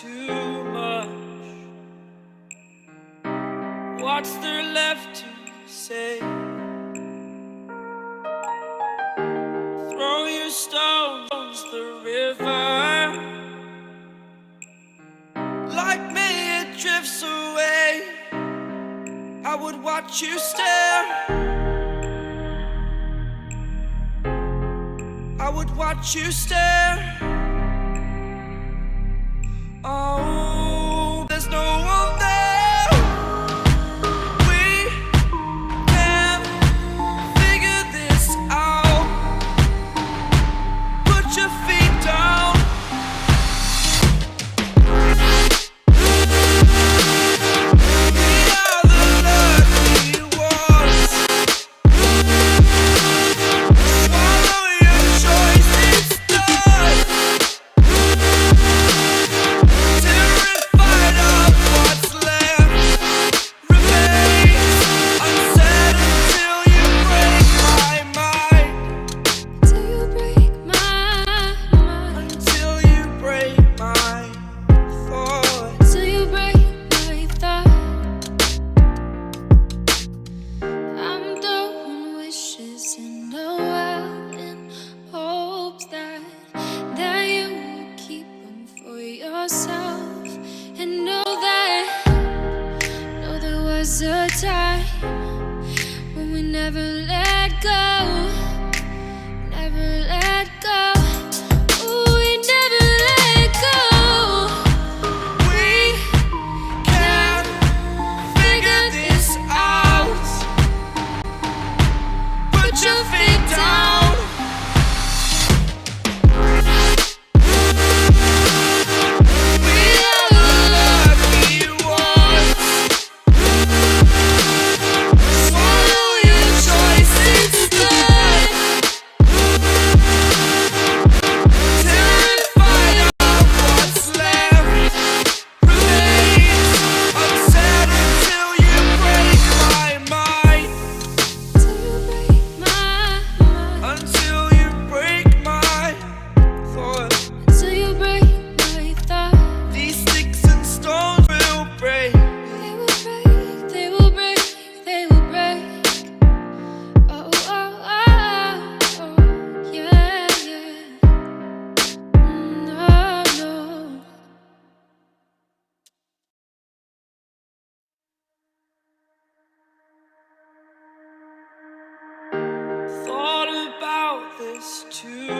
too much. What's there left to say? Throw your stones the river. Like me it drifts away. I would watch you stare. I would watch you stare. Oh, there's no one there. We can figure this out. Put your feet down. We are the lucky ones. Swallow your choice, it's done. Terrified of what's left remains unsaid until you break my mind. Till you break my mind. Until you break my thoughts. Till you break my thought. I'm throwing wishes in the well in hopes that you will keep them for yourself. And know there was a time when we never let go. Never let go. Ooh, we never let go. We can figure this out. Put your feet down. We are the lucky ones. Swallow your choice, it's done. Terrified of what's left remains unsaid until you break my mind. Till you break my mind. Until you break my thoughts. Till you break my thought. These sticks and stones will break. They will break, they will break, they will break. Oh, oh, oh, oh, yeah, yeah. No, no. Thought about this too